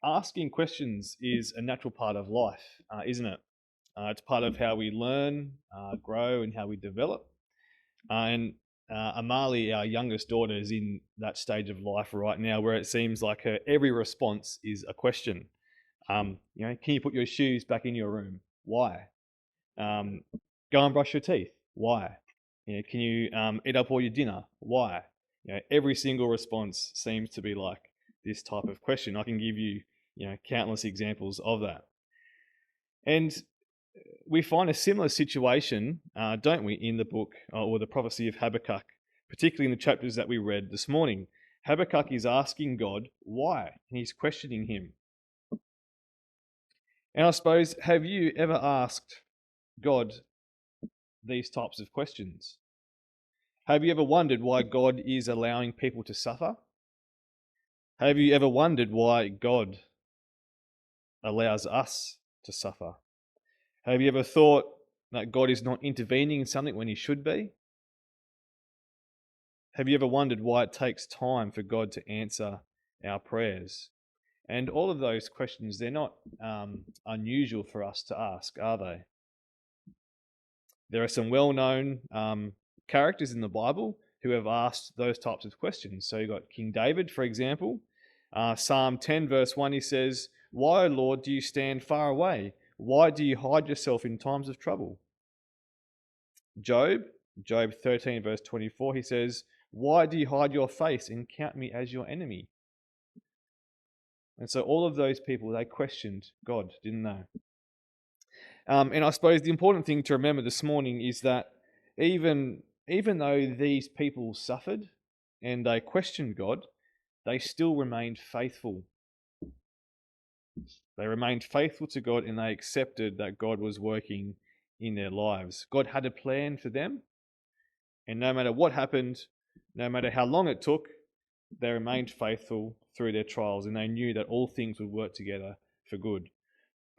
asking questions is a natural part of life, isn't it? It's part of how we learn, grow, and how we develop. And Amali, our youngest daughter, is in that stage of life right now where it seems like her every response is a question. Can you put your shoes back in your room? Why? Um, Go and brush your teeth. Why? Can you eat up all your dinner? Why? Every single response seems to be like this type of question. I can give you, countless examples of that. And we find a similar situation, don't we, in the book or the prophecy of Habakkuk, particularly in the chapters that we read this morning. Habakkuk is asking God why, and he's questioning him. And I suppose, have you ever asked God these types of questions? Have you ever wondered why God is allowing people to suffer? Have you ever wondered why God allows us to suffer? Have you ever thought that God is not intervening in something when he should be? Have you ever wondered why it takes time for God to answer our prayers? And all of those questions, they're not unusual for us to ask, are they? There are some well-known characters in the Bible who have asked those types of questions. So you've got King David, for example. Psalm 10 verse 1, he says, "Why, O Lord, do you stand far away? Why do you hide yourself in times of trouble?" Job 13 verse 24, he says, "Why do you hide your face and count me as your enemy?" And so all of those people, they questioned God, didn't they? And I suppose the important thing to remember this morning is that even though these people suffered and they questioned God, they still remained faithful. They remained faithful to God and they accepted that God was working in their lives. God had a plan for them, and no matter what happened, no matter how long it took, they remained faithful through their trials, and they knew that all things would work together for good.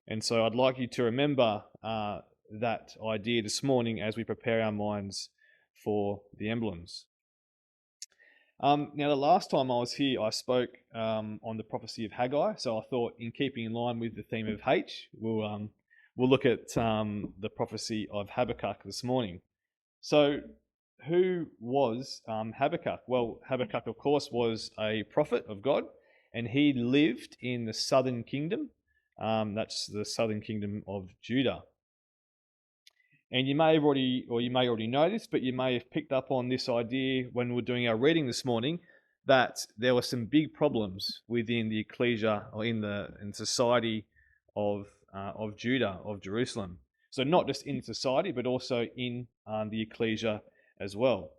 And so I'd like you to remember that idea this morning as we prepare our minds for the emblems. Now, the last time I was here, I spoke on the prophecy of Haggai. So I thought, in keeping in line with the theme of H, we'll look at the prophecy of Habakkuk this morning. So, who was Habakkuk? Well, Habakkuk, of course, was a prophet of God, and he lived in the southern kingdom. That's the southern kingdom of Judah. And you may already know this, but you may have picked up on this idea when we were doing our reading this morning, that there were some big problems within the ecclesia or in society of Judah, of Jerusalem. So not just in society, but also in the ecclesia as well.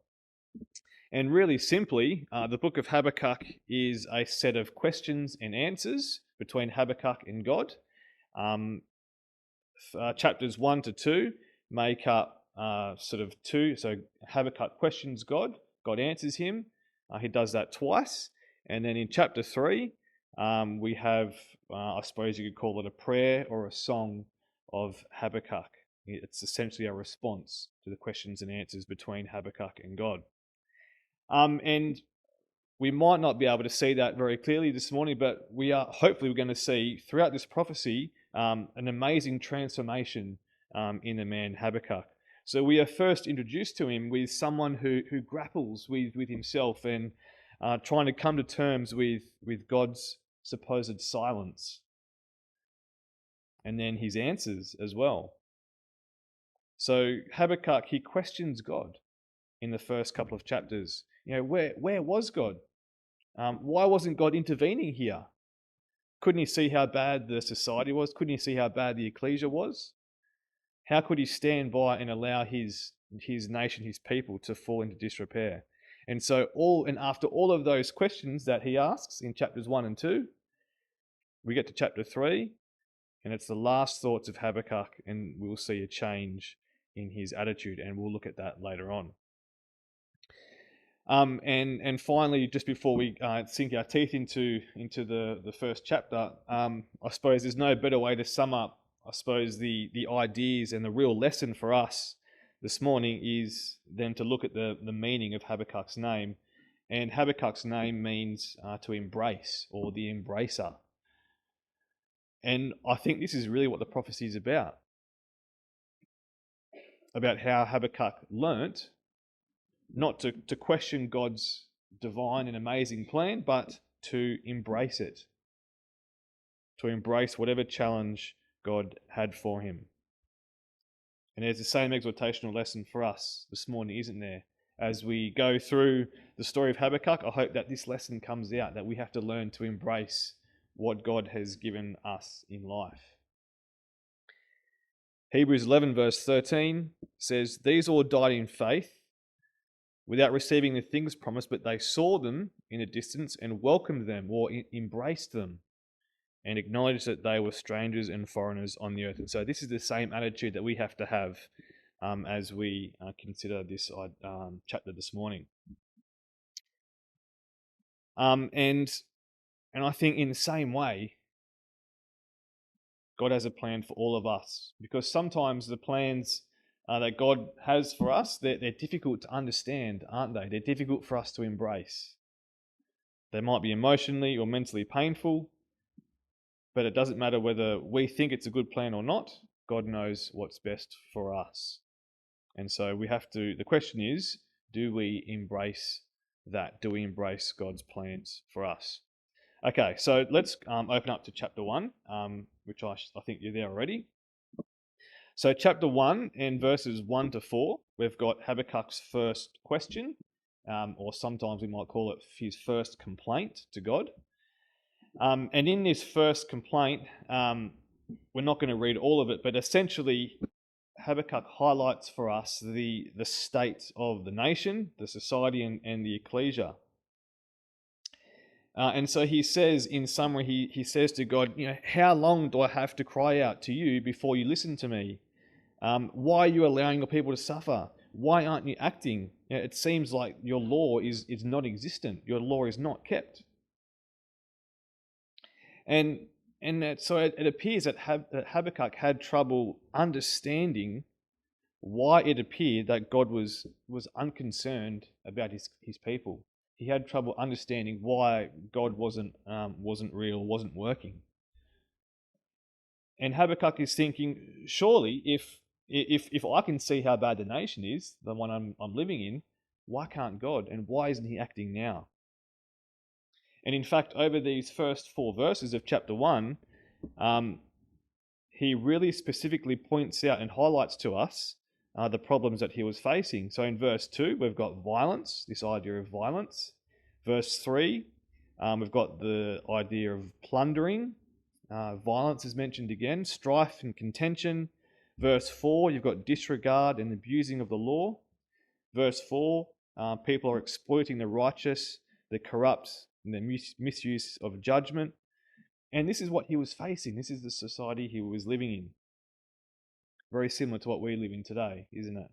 And really simply, the book of Habakkuk is a set of questions and answers between Habakkuk and God. Chapters 1 to 2 make up sort of two. So Habakkuk questions God, God answers him. He does that twice. And then in chapter 3, we have, I suppose you could call it a prayer or a song of Habakkuk. It's essentially a response to the questions and answers between Habakkuk and God. And we might not be able to see that very clearly this morning, but hopefully we're going to see throughout this prophecy an amazing transformation in the man Habakkuk. So we are first introduced to him with someone who grapples with himself and trying to come to terms with God's supposed silence. And then his answers as well. So Habakkuk, he questions God in the first couple of chapters. Where was God? Why wasn't God intervening here? Couldn't he see how bad the society was? Couldn't he see how bad the ecclesia was? How could he stand by and allow his nation, his people, to fall into disrepair? And so after all of those questions that he asks in chapters 1 and 2, we get to chapter 3, and it's the last thoughts of Habakkuk, and we'll see a change in his attitude, and we'll look at that later on. And finally, just before we sink our teeth into the first chapter, I suppose there's no better way to sum up, I suppose, the ideas and the real lesson for us this morning is then to look at the meaning of Habakkuk's name. And Habakkuk's name means to embrace, or the embracer. And I think this is really what the prophecy is about how Habakkuk learnt not to question God's divine and amazing plan, but to embrace it, to embrace whatever challenge God had for him. And there's the same exhortational lesson for us this morning, isn't there? As we go through the story of Habakkuk, I hope that this lesson comes out, that we have to learn to embrace what God has given us in life. Hebrews 11 verse 13 says, "These all died in faith, without receiving the things promised, but they saw them in a distance and welcomed them," or embraced them, and acknowledged that they were strangers and foreigners on the earth. And so this is the same attitude that we have to have as we consider this chapter this morning. And I think in the same way, God has a plan for all of us, because sometimes the plans that God has for us, they're difficult to understand, aren't they? They're difficult for us to embrace. They might be emotionally or mentally painful, but it doesn't matter whether we think it's a good plan or not. God knows what's best for us. And so the question is, do we embrace that? Do we embrace God's plans for us? Okay, so let's open up to chapter 1, which I think you're there already. So chapter 1 and verses 1 to 4, we've got Habakkuk's first question, or sometimes we might call it his first complaint to God. And in this first complaint, we're not going to read all of it, but essentially Habakkuk highlights for us the state of the nation, the society, and the ecclesia. And so he says, in summary, he says to God, how long do I have to cry out to you before you listen to me? Why are you allowing your people to suffer? Why aren't you acting? It seems like your law is not existent. Your law is not kept. And so it appears that Habakkuk had trouble understanding why it appeared that God was unconcerned about his people. He had trouble understanding why God wasn't real, wasn't working. And Habakkuk is thinking, surely if I can see how bad the nation is, the one I'm living in, why can't God? And why isn't he acting now? And in fact, over these first 4 verses of chapter 1, he really specifically points out and highlights to us the problems that he was facing. So in verse 2, we've got violence, this idea of violence. Verse 3, we've got the idea of plundering. Violence is mentioned again, strife and contention. Verse 4, you've got disregard and abusing of the law. Verse 4, people are exploiting the righteous, the corrupt, and the misuse of judgment. And this is what he was facing. This is the society he was living in. Very similar to what we live in today, isn't it?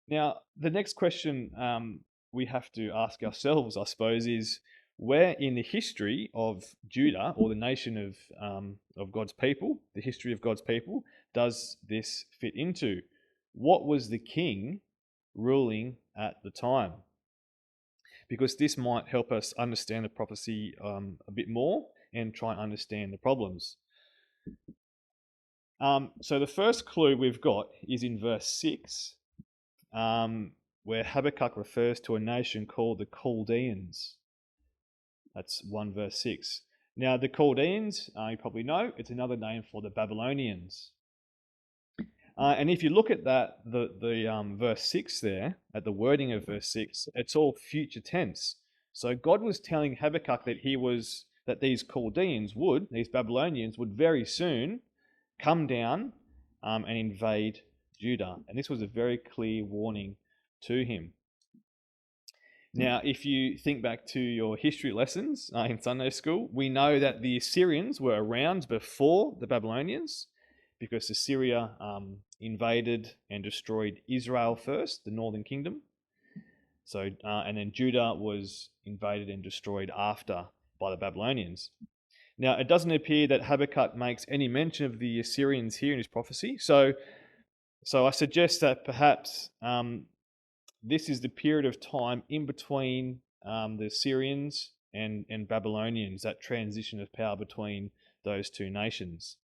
Now, the next question we have to ask ourselves, I suppose, is where in the history of Judah, or the nation of God's people, the history of God's people, does this fit into? What was the king ruling at the time? Because this might help us understand the prophecy a bit more and try and understand the problems. So the first clue we've got is in verse 6, where Habakkuk refers to a nation called the Chaldeans. That's 1 verse 6. Now the Chaldeans, you probably know, it's another name for the Babylonians. And if you look at that, the verse 6 there, at the wording of verse 6, it's all future tense. So God was telling Habakkuk that these Chaldeans these Babylonians would very soon come down and invade Judah. And this was a very clear warning to him. Now, if you think back to your history lessons in Sunday school, we know that the Assyrians were around before the Babylonians, because Assyria invaded and destroyed Israel first, the northern kingdom. So, and then Judah was invaded and destroyed after by the Babylonians. Now, it doesn't appear that Habakkuk makes any mention of the Assyrians here in his prophecy. So I suggest that perhaps this is the period of time in between the Assyrians and Babylonians, that transition of power between those two nations.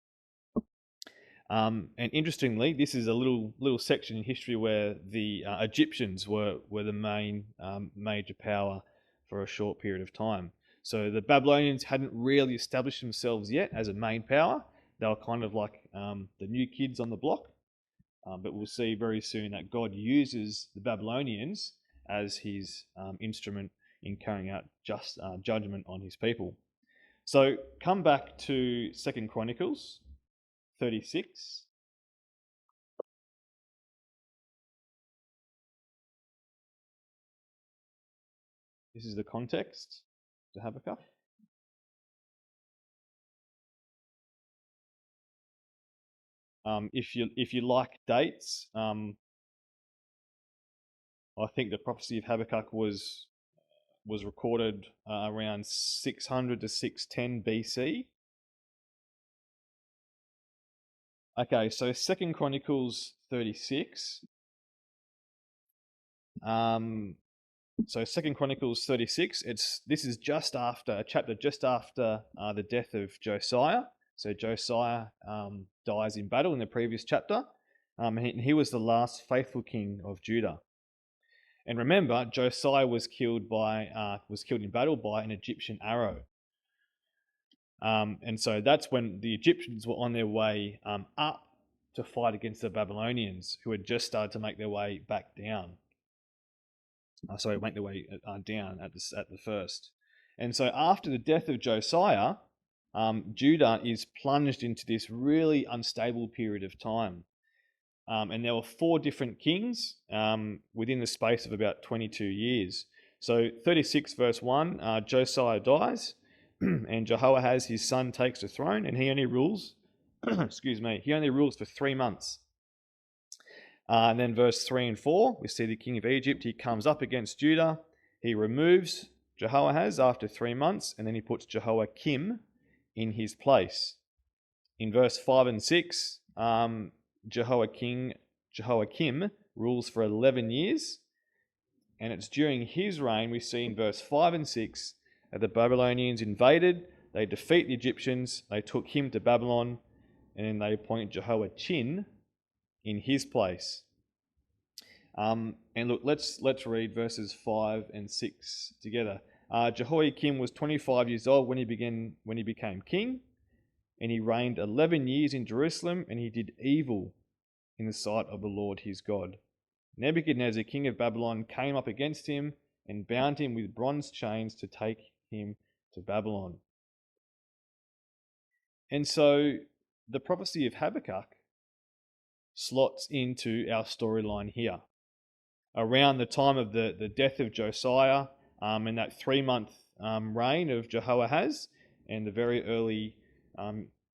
And interestingly, this is a little section in history where the Egyptians were the main major power for a short period of time. So the Babylonians hadn't really established themselves yet as a main power. They were kind of like the new kids on the block. But we'll see very soon that God uses the Babylonians as his instrument in carrying out just judgment on his people. So come back to 2 Chronicles 36. This is the context to Habakkuk. If you like dates, I think the prophecy of Habakkuk was recorded around 600 to 610 BC. Okay, so 2 Chronicles 36. So 2 Chronicles 36. This is just after a chapter just after the death of Josiah. So Josiah dies in battle in the previous chapter, and he was the last faithful king of Judah. And remember, Josiah was killed in battle by an Egyptian arrow. And so that's when the Egyptians were on their way up to fight against the Babylonians, who had just started to make their way back down. Make their way down at the first. And so after the death of Josiah, Judah is plunged into this really unstable period of time. And there were 4 different kings within the space of about 22 years. So 36 verse 1, Josiah dies, and Jehoahaz, his son, takes the throne, and he only rules, he only rules for 3 months. And then verse 3 and 4, we see the king of Egypt, he comes up against Judah, he removes Jehoahaz after 3 months, and then he puts Jehoiakim in his place. In verse 5 and 6, Jehoiakim rules for 11 years, and it's during his reign, we see in verse 5 and 6, that the Babylonians invaded, they defeat the Egyptians, they took him to Babylon, and then they appoint Jehoiachin in his place. And look, let's read verses 5 and 6 together. Jehoiakim was 25 years old when he became king, and he reigned 11 years in Jerusalem, and he did evil in the sight of the Lord his God. Nebuchadnezzar, king of Babylon, came up against him and bound him with bronze chains to take him to Babylon. And so the prophecy of Habakkuk slots into our storyline here. Around the time of the death of Josiah and that 3-month reign of Jehoahaz and the very early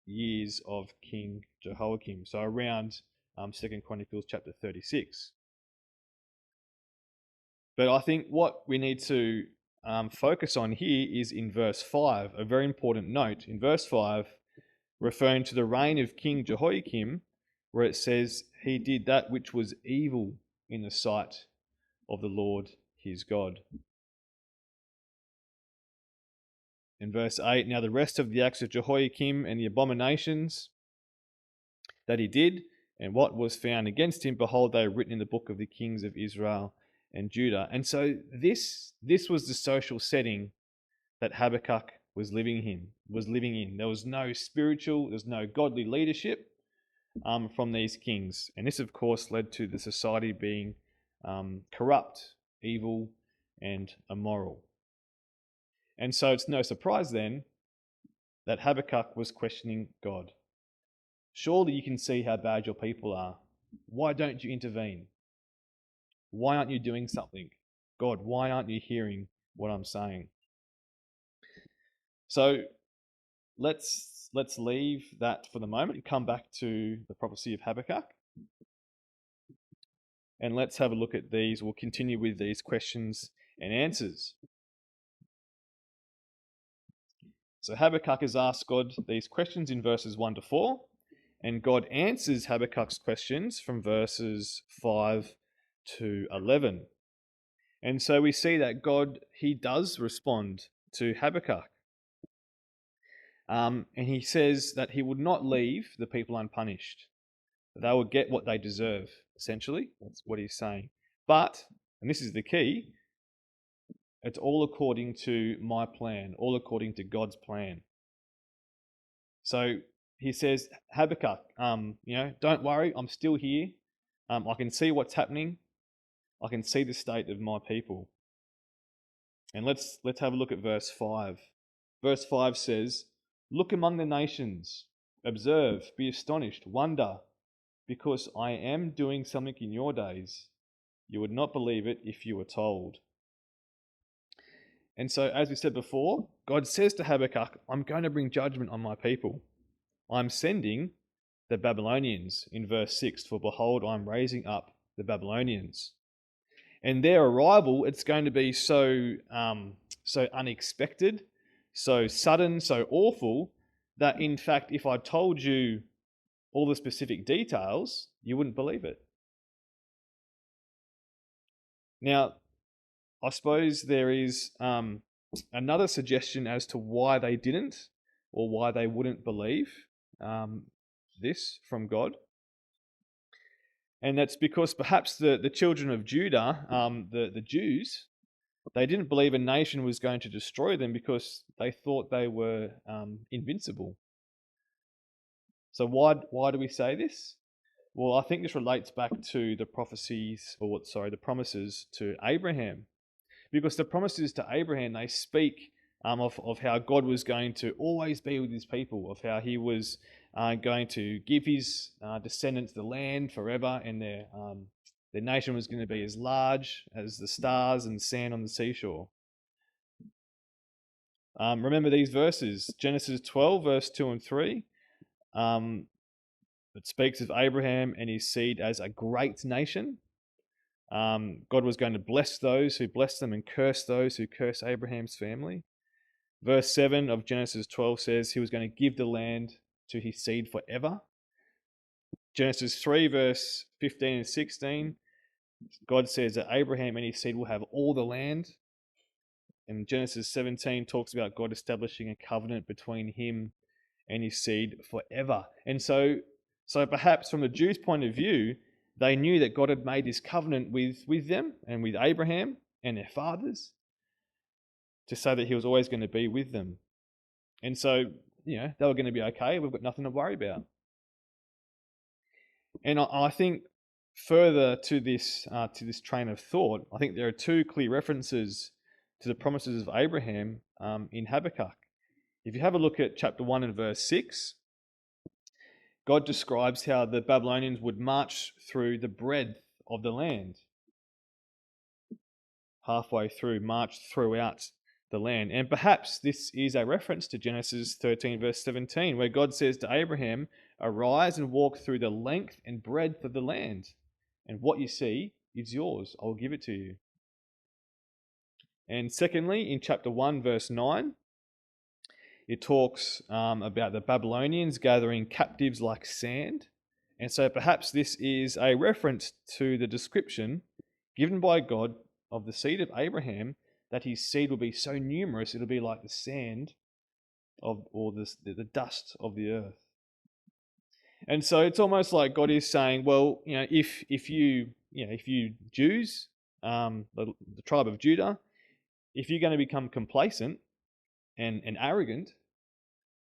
years of King Jehoiakim. So around 2 Chronicles chapter 36. But I think what we need to focus on here is in verse 5, a very important note. In verse 5, referring to the reign of King Jehoiakim, where it says, he did that which was evil in the sight of the Lord his God. In verse 8, now the rest of the acts of Jehoiakim and the abominations that he did, and what was found against him, behold, they are written in the book of the kings of Israel and Judah. And so this was the social setting that Habakkuk was living in. There was no spiritual, there's no godly leadership from these kings. And this, of course, led to the society being corrupt, evil, and immoral. And so it's no surprise then that Habakkuk was questioning God. Surely you can see how bad your people are. Why don't you intervene? Why aren't you doing something? God, why aren't you hearing what I'm saying? So let's leave that for the moment and come back to the prophecy of Habakkuk. And let's have a look at these. We'll continue with these questions and answers. So Habakkuk has asked God these questions in verses 1 to 4, and God answers Habakkuk's questions from verses 5 to 11. And so we see that God, he does respond to Habakkuk. And he says that he would not leave the people unpunished. They will get what they deserve, essentially. That's what he's saying. But, and this is the key, it's all according to my plan, all according to God's plan. So he says, Habakkuk, don't worry, I'm still here. I can see what's happening. I can see the state of my people. And let's have a look at verse 5. Verse 5 says, look among the nations, observe, be astonished, wonder, because I am doing something in your days. You would not believe it if you were told. And so, as we said before, God says to Habakkuk, I'm going to bring judgment on my people. I'm sending the Babylonians in verse 6, for behold, I'm raising up the Babylonians. And their arrival, it's going to be so unexpected, so sudden, so awful, that in fact, if I told you all the specific details, you wouldn't believe it. Now, I suppose there is another suggestion as to why they didn't, or why they wouldn't believe this from God. And that's because perhaps the children of Judah, the Jews, they didn't believe a nation was going to destroy them because they thought they were invincible. So why do we say this? Well, I think this relates back to the the promises to Abraham. Because the promises to Abraham, they speak of how God was going to always be with his people, of how he was going to give his descendants the land forever, and their nation was going to be as large as the stars and sand on the seashore. Remember these verses, Genesis 12, verse 2 and 3. It speaks of Abraham and his seed as a great nation. God was going to bless those who bless them and curse those who curse Abraham's family. Verse 7 of Genesis 12 says he was going to give the land to his seed forever. Genesis 3, verse 15 and 16, God says that Abraham and his seed will have all the land. And Genesis 17 talks about God establishing a covenant between him and his seed forever. And so perhaps from the Jews' point of view, they knew that God had made this covenant with them and with Abraham and their fathers to say that he was always going to be with them. And so, they were going to be okay. We've got nothing to worry about. And I think further to this train of thought, I think there are two clear references to the promises of Abraham in Habakkuk. If you have a look at chapter 1 and verse 6, God describes how the Babylonians would march through the breadth of the land. Halfway through, march throughout the land. And perhaps this is a reference to Genesis 13, verse 17, where God says to Abraham, arise and walk through the length and breadth of the land, and what you see is yours. I will give it to you. And secondly, in chapter 1, verse 9, it talks about the Babylonians gathering captives like sand. And so perhaps this is a reference to the description given by God of the seed of Abraham, that his seed will be so numerous it'll be like the sand or the dust of the earth. And so it's almost like God is saying, well, if you Jews, the tribe of Judah, if you're going to become complacent and arrogant,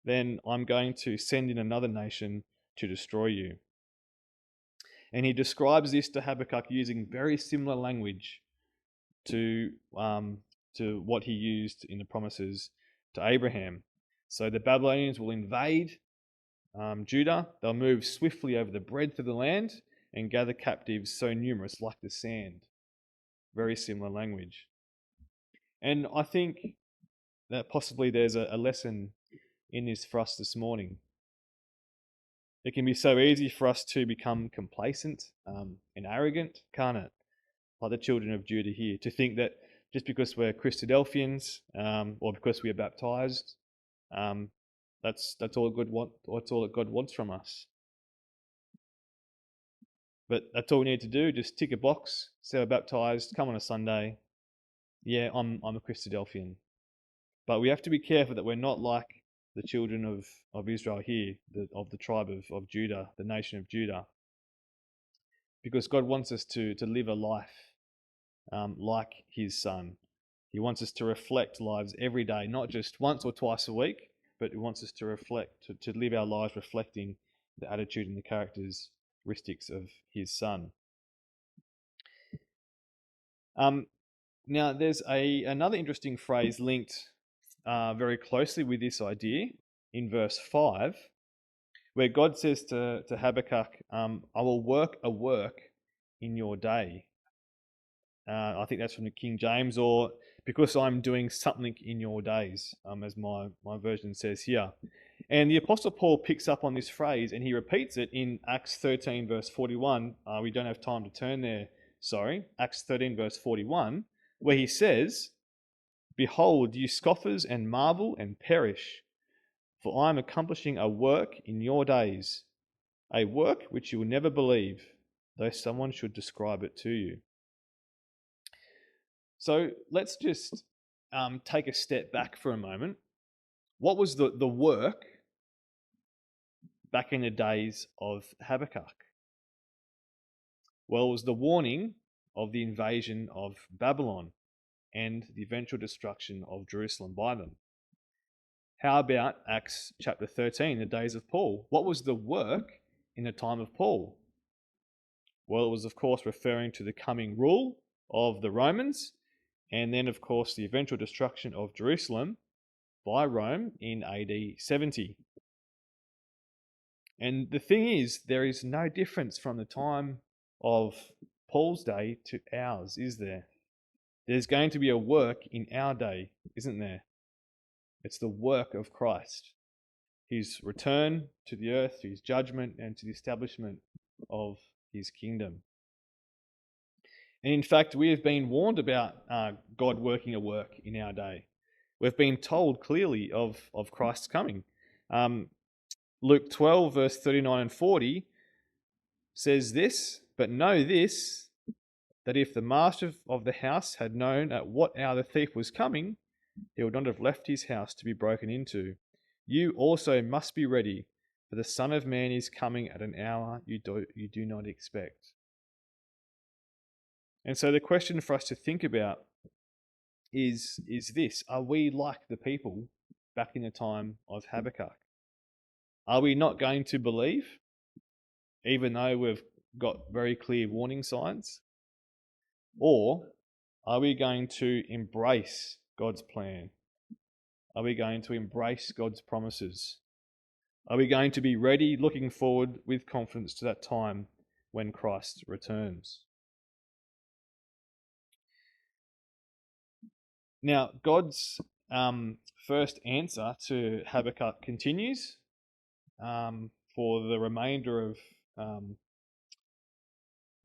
then I'm going to send in another nation to destroy you. And he describes this to Habakkuk using very similar language to what he used in the promises to Abraham. So the Babylonians will invade Judah. They'll move swiftly over the breadth of the land and gather captives so numerous like the sand. Very similar language. And I think that possibly there's a lesson in this for us this morning. It can be so easy for us to become complacent and arrogant, can't it? Like the children of Judah here, to think that just because we're Christadelphians or because we are baptized, that's all that God wants from us. But that's all we need to do. Just tick a box, say we're baptized, come on a Sunday. Yeah, I'm a Christadelphian. But we have to be careful that we're not like the children of Israel here, of the tribe of Judah, the nation of Judah. Because God wants us to live a life like his son. He wants us to reflect lives every day, not just once or twice a week, but he wants us to reflect, to live our lives reflecting the attitude and the characteristics of his son. Now, there's another interesting phrase linked very closely with this idea in verse 5, where God says to Habakkuk, I will work a work in your day. I think that's from the King James, or because I'm doing something in your days, as my version says here. And the Apostle Paul picks up on this phrase and he repeats it in Acts 13, verse 41. We don't have time to turn there, sorry. Acts 13, verse 41, where he says, Behold, you scoffers, and marvel and perish, for I am accomplishing a work in your days, a work which you will never believe, though someone should describe it to you. So let's just take a step back for a moment. What was the work back in the days of Habakkuk? Well, it was the warning of the invasion of Babylon and the eventual destruction of Jerusalem by them. How about Acts chapter 13, the days of Paul? What was the work in the time of Paul? Well, it was, of course, referring to the coming rule of the Romans, and then, of course, the eventual destruction of Jerusalem by Rome in AD 70. And the thing is, there is no difference from the time of Paul's day to ours, is there? There's going to be a work in our day, isn't there? It's the work of Christ. His return to the earth, to his judgment, and to the establishment of his kingdom. And in fact, we have been warned about God working a work in our day. We've been told clearly of Christ's coming. Luke 12, verse 39 and 40 says this, but know this, that if the master of the house had known at what hour the thief was coming, he would not have left his house to be broken into. You also must be ready, for the Son of Man is coming at an hour you do not expect. And so the question for us to think about is this: are we like the people back in the time of Habakkuk? Are we not going to believe, even though we've got very clear warning signs? Or are we going to embrace God's plan? Are we going to embrace God's promises? Are we going to be ready, looking forward with confidence to that time when Christ returns? Now, God's first answer to Habakkuk continues for the remainder of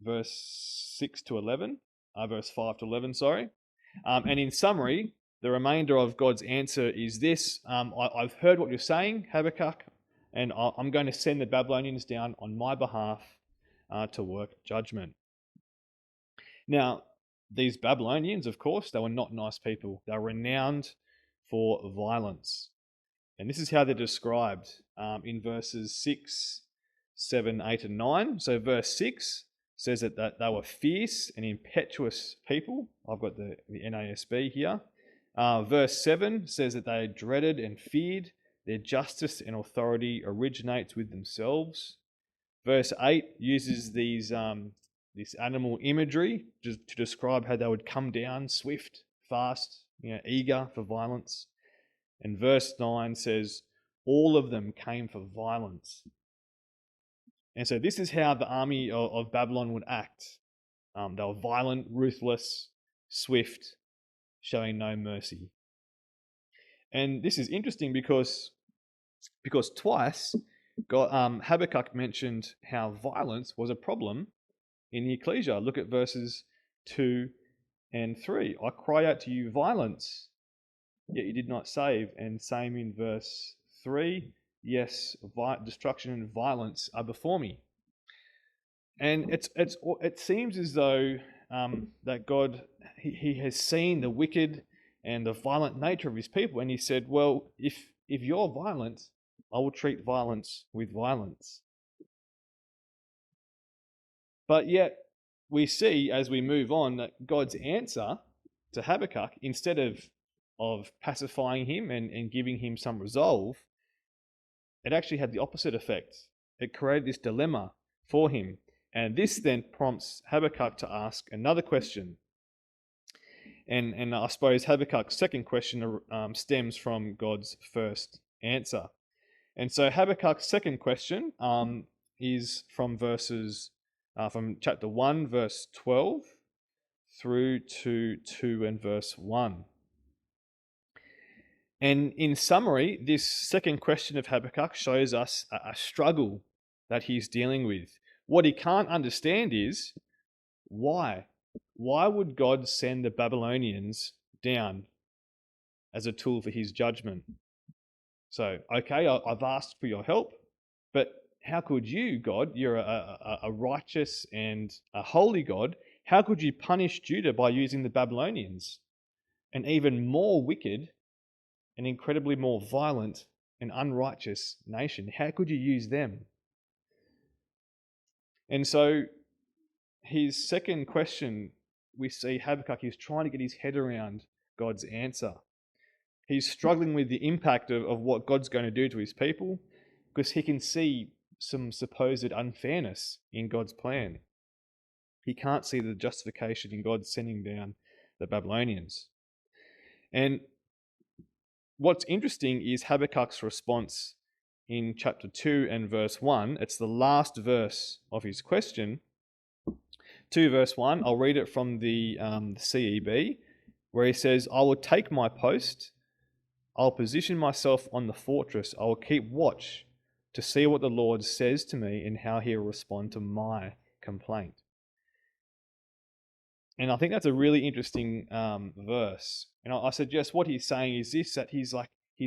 verse 6 to 11, verse 5 to 11, sorry. And in summary, the remainder of God's answer is this: I've heard what you're saying, Habakkuk, and I'm going to send the Babylonians down on my behalf to work judgment. Now, these Babylonians, of course, they were not nice people. They were renowned for violence. And this is how they're described in verses 6, 7, 8, and 9. So verse 6 says that they were fierce and impetuous people. I've got the NASB here. Verse 7 says that they dreaded and feared. Their justice and authority originates with themselves. Verse 8 uses this animal imagery to describe how they would come down swift, fast, eager for violence. And verse 9 says, all of them came for violence. And so this is how the army of Babylon would act. They were violent, ruthless, swift, showing no mercy. And this is interesting because twice Habakkuk mentioned how violence was a problem in the ecclesia. Look at verses 2 and 3. I cry out to you violence, yet you did not save. And same in verse 3. Yes, destruction and violence are before me. And it seems as though that God, he has seen the wicked and the violent nature of his people. And he said, well, if you're violent, I will treat violence with violence. But yet we see as we move on that God's answer to Habakkuk, instead of pacifying him and giving him some resolve, it actually had the opposite effect. It created this dilemma for him. And this then prompts Habakkuk to ask another question. And I suppose Habakkuk's second question stems from God's first answer. And so Habakkuk's second question is from from chapter 1, verse 12, through to 2 and verse 1. And in summary, this second question of Habakkuk shows us a struggle that he's dealing with. What he can't understand is why. Why would God send the Babylonians down as a tool for his judgment? So, okay, I've asked for your help, but how could you, God, you're a righteous and a holy God, how could you punish Judah by using the Babylonians, an even more wicked and incredibly more violent and unrighteous nation? How could you use them? And so his second question, we see Habakkuk is trying to get his head around God's answer. He's struggling with the impact of what God's going to do to his people, because he can see some supposed unfairness in God's plan. He can't see the justification in God sending down the Babylonians. And what's interesting is Habakkuk's response in chapter 2 and verse 1. It's the last verse of his question. 2 verse 1, I'll read it from the CEB, where he says, I will take my post, I'll position myself on the fortress, I will keep watch to see what the Lord says to me and how he will respond to my complaint. And I think that's a really interesting verse. And I suggest what he's saying is this, that he's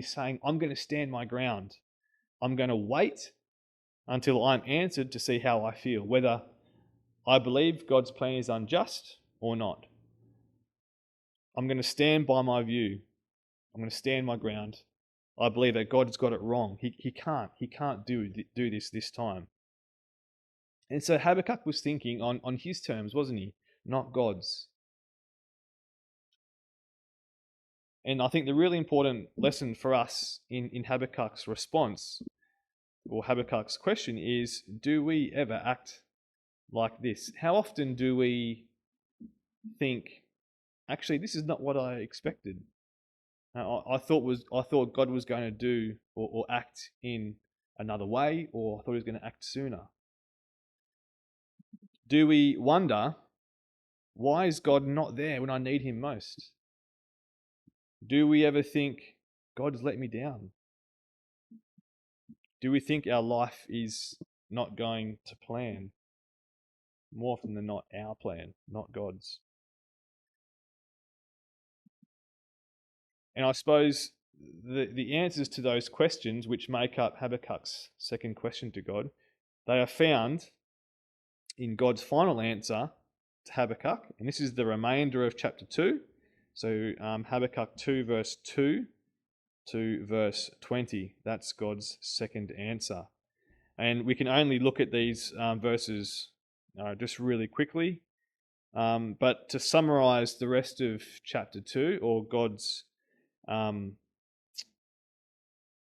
saying, I'm going to stand my ground. I'm going to wait until I'm answered to see how I feel, whether I believe God's plan is unjust or not. I'm going to stand by my view. I'm going to stand my ground. I believe that God's got it wrong. He can't do this time. And so Habakkuk was thinking on his terms, wasn't he? Not God's. And I think the really important lesson for us in Habakkuk's response, or Habakkuk's question, is, do we ever act like this? How often do we think, actually, this is not what I expected? I thought God was going to do or act in another way, or I thought he was going to act sooner. Do we wonder, why is God not there when I need him most? Do we ever think, God has let me down? Do we think our life is not going to plan? More often than not, our plan, not God's. And I suppose the answers to those questions, which make up Habakkuk's second question to God, they are found in God's final answer to Habakkuk. And this is the remainder of chapter 2. So Habakkuk 2 verse 2 to verse 20. That's God's second answer. And we can only look at these verses just really quickly. But to summarize the rest of chapter 2, or God's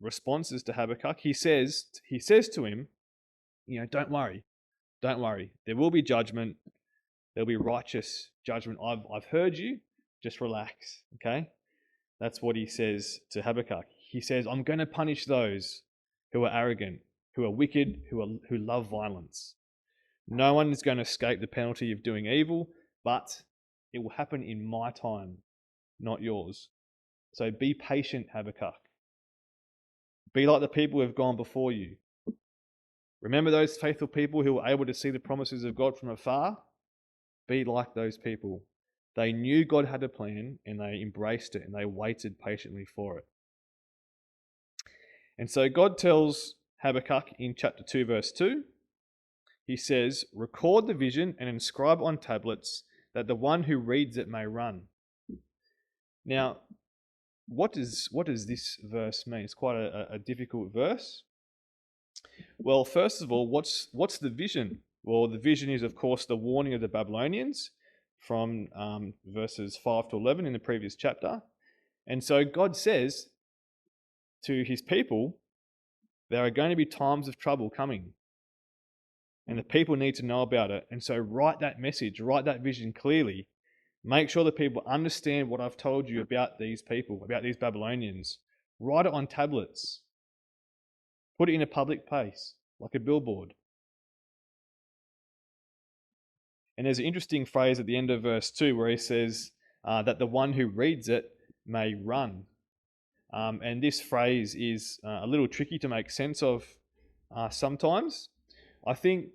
responses to Habakkuk, he says to him, don't worry. There will be judgment. There'll be righteous judgment. I've heard you. Just relax, okay? That's what he says to Habakkuk. He says, I'm going to punish those who are arrogant, who are wicked, who love violence. No one is going to escape the penalty of doing evil, but it will happen in my time, not yours. So be patient, Habakkuk. Be like the people who have gone before you. Remember those faithful people who were able to see the promises of God from afar? Be like those people. They knew God had a plan and they embraced it and they waited patiently for it. And so God tells Habakkuk in chapter 2 verse 2, he says, record the vision and inscribe on tablets that the one who reads it may run. Now, what does this verse mean? It's quite a difficult verse. Well, first of all, what's the vision? Well, the vision is, of course, the warning of the Babylonians from verses 5 to 11 in the previous chapter. And so God says to his people, there are going to be times of trouble coming. And the people need to know about it. And so write that message, write that vision clearly. Make sure that people understand what I've told you about these people, about these Babylonians. Write it on tablets. Put it in a public place, like a billboard. And there's an interesting phrase at the end of verse 2 where he says that the one who reads it may run. And this phrase is a little tricky to make sense of sometimes. I think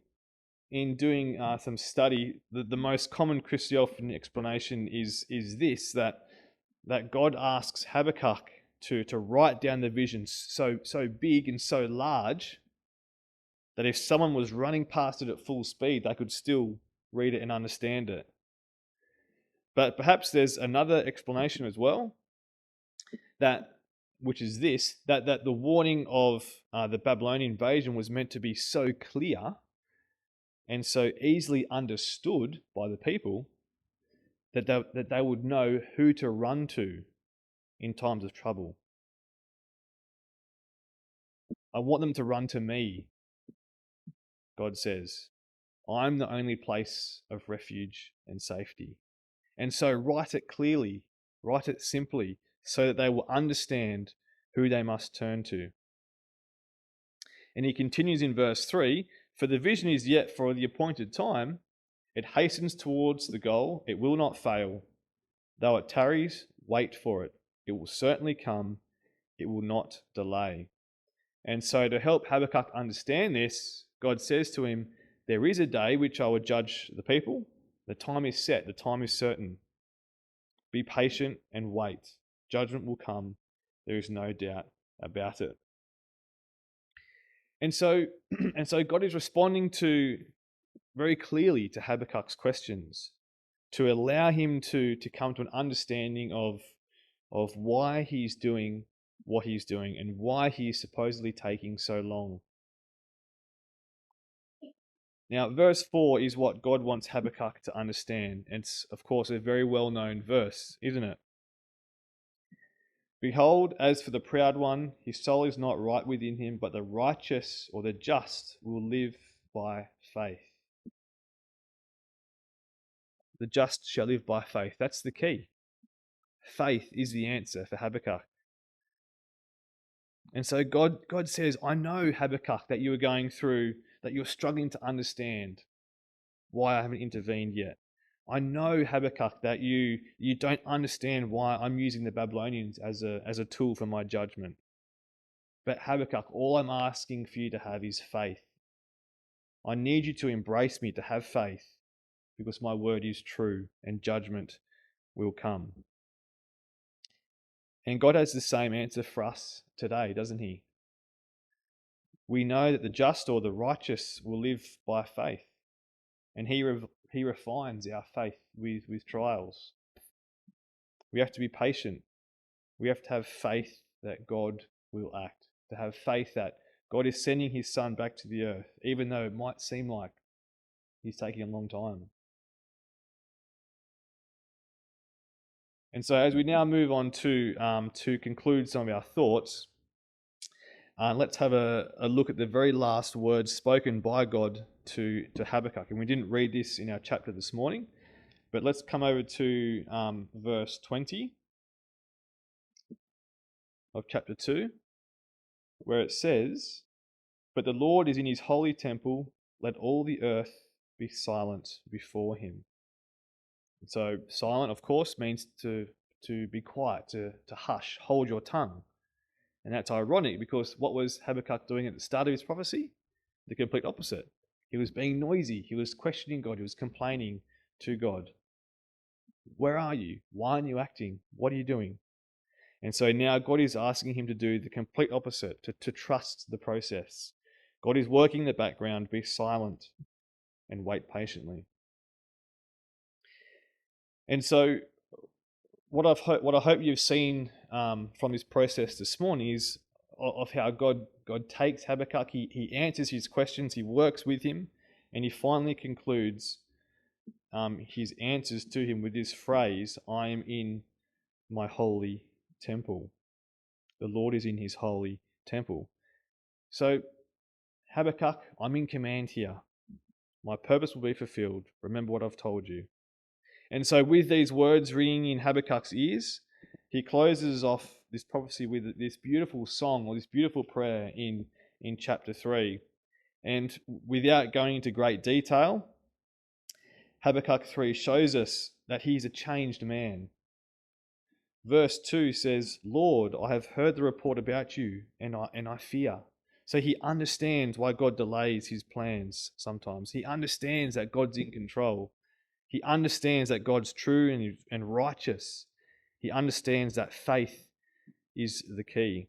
in doing some study, the most common Christadelphian explanation is this, that God asks Habakkuk to write down the vision so big and so large that if someone was running past it at full speed, they could still read it and understand it. But perhaps there's another explanation as well, which is this, that the warning of the Babylonian invasion was meant to be so clear and so easily understood by the people that they would know who to run to in times of trouble. I want them to run to me, God says. I'm the only place of refuge and safety. And so write it clearly, write it simply, so that they will understand who they must turn to. And he continues in verse 3, for the vision is yet for the appointed time. It hastens towards the goal. It will not fail. Though it tarries, wait for it. It will certainly come. It will not delay. And so to help Habakkuk understand this, God says to him, there is a day which I will judge the people. The time is set. The time is certain. Be patient and wait. Judgment will come. There is no doubt about it. And so God is responding very clearly to Habakkuk's questions, to allow him to come to an understanding of why he's doing what he's doing and why he is supposedly taking so long. Now, verse 4 is what God wants Habakkuk to understand. It's, of course, a very well-known verse, isn't it? Behold, as for the proud one, his soul is not right within him, but the righteous or the just will live by faith. The just shall live by faith. That's the key. Faith is the answer for Habakkuk. And so God says, I know, Habakkuk, that you are going through, that you're struggling to understand why I haven't intervened yet. I know, Habakkuk, that you don't understand why I'm using the Babylonians as a tool for my judgment. But Habakkuk, all I'm asking for you to have is faith. I need you to embrace me, to have faith, because my word is true and judgment will come. And God has the same answer for us today, doesn't he? We know that the just or the righteous will live by faith. And he refines our faith with trials. We have to be patient. We have to have faith that God will act. To have faith that God is sending his son back to the earth, even though it might seem like he's taking a long time. And so as we now move on to conclude some of our thoughts, let's have a look at the very last words spoken by God to Habakkuk. And we didn't read this in our chapter this morning, but let's come over to verse 20 of chapter 2, where it says, but the Lord is in his holy temple, let all the earth be silent before him. And so silent, of course, means to be quiet, to hush, hold your tongue. And that's ironic, because what was Habakkuk doing at the start of his prophecy? The complete opposite. He was being noisy. He was questioning God. He was complaining to God. Where are you? Why aren't you acting? What are you doing? And so now God is asking him to do the complete opposite, to trust the process. God is working in the background, be silent and wait patiently. And so what I hope you've seen from this process this morning is of how God takes Habakkuk. He answers his questions, he works with him, and he finally concludes his answers to him with this phrase, I am in my holy temple. The Lord is in his holy temple. So, Habakkuk, I'm in command here. My purpose will be fulfilled. Remember what I've told you. And so with these words ringing in Habakkuk's ears, he closes off this prophecy with this beautiful song or this beautiful prayer in chapter 3. And without going into great detail, Habakkuk 3 shows us that he's a changed man. Verse 2 says, Lord, I have heard the report about you, and I fear. So he understands why God delays his plans sometimes. He understands that God's in control. He understands that God's true and righteous. He understands that faith is the key.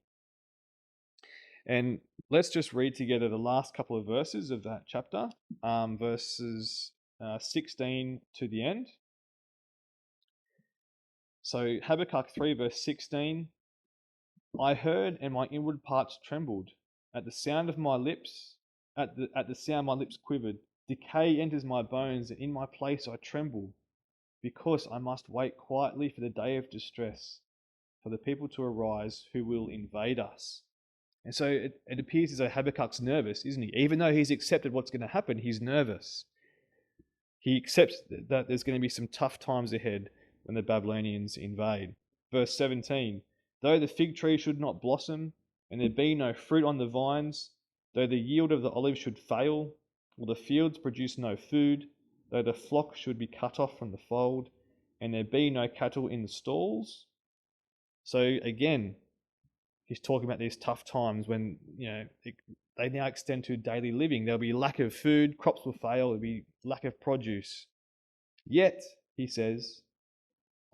And let's just read together the last couple of verses of that chapter, verses 16 to the end. So Habakkuk 3 verse 16, I heard and my inward parts trembled. At the sound of my lips, at the sound my lips quivered. Decay enters my bones, and in my place I tremble, because I must wait quietly for the day of distress, for the people to arise who will invade us. And so it appears as though Habakkuk's nervous, isn't he? Even though he's accepted what's going to happen, he's nervous. He accepts that there's going to be some tough times ahead when the Babylonians invade. Verse 17, though the fig tree should not blossom, and there be no fruit on the vines, though the yield of the olive should fail, or the fields produce no food, though the flock should be cut off from the fold, and there be no cattle in the stalls. So again, he's talking about these tough times when, they now extend to daily living. There'll be lack of food, crops will fail, there'll be lack of produce. Yet, he says,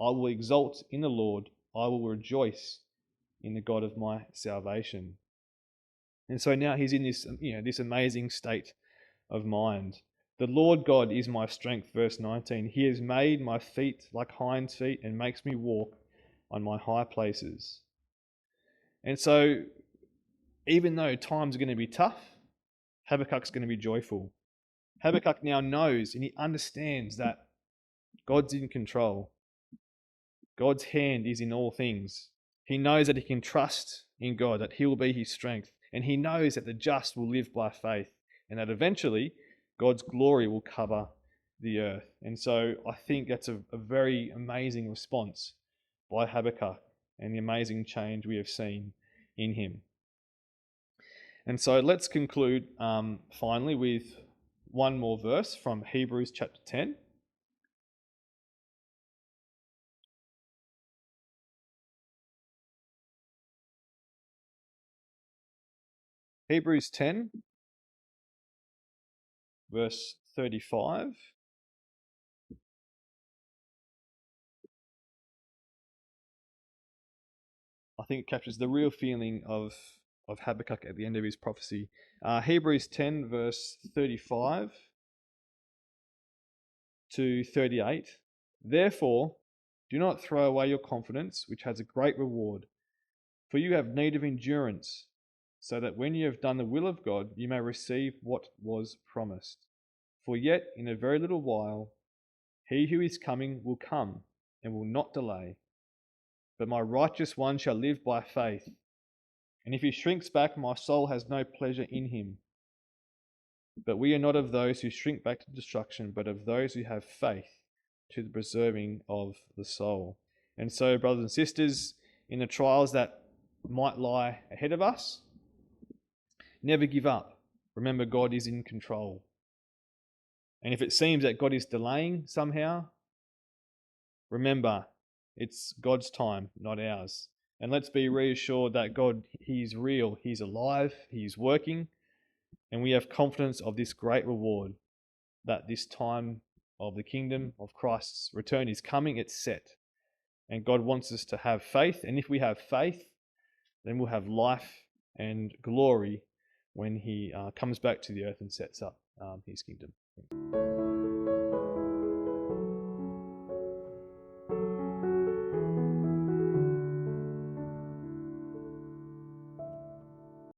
I will exult in the Lord, I will rejoice in the God of my salvation. And so now he's in this amazing state of mind. The Lord God is my strength, verse 19. He has made my feet like hinds' feet and makes me walk on my high places. And so, even though times are going to be tough, Habakkuk's going to be joyful. Habakkuk now knows and he understands that God's in control. God's hand is in all things. He knows that he can trust in God, that he will be his strength. And he knows that the just will live by faith and that eventually God's glory will cover the earth. And so I think that's a very amazing response by Habakkuk and the amazing change we have seen in him. And so let's conclude finally with one more verse from Hebrews chapter 10. Hebrews 10, verse 35. I think it captures the real feeling of Habakkuk at the end of his prophecy. Hebrews 10, verse 35 to 38. Therefore, do not throw away your confidence, which has a great reward, for you have need of endurance, so that when you have done the will of God, you may receive what was promised. For yet in a very little while, he who is coming will come and will not delay. But my righteous one shall live by faith. And if he shrinks back, my soul has no pleasure in him. But we are not of those who shrink back to destruction, but of those who have faith to the preserving of the soul. And so, brothers and sisters, in the trials that might lie ahead of us, never give up. Remember, God is in control. And if it seems that God is delaying somehow, remember, it's God's time, not ours. And let's be reassured that God, He's real, He's alive, He's working, and we have confidence of this great reward, that this time of the kingdom of Christ's return is coming, it's set. And God wants us to have faith, and if we have faith, then we'll have life and glory when He comes back to the earth and sets up His kingdom.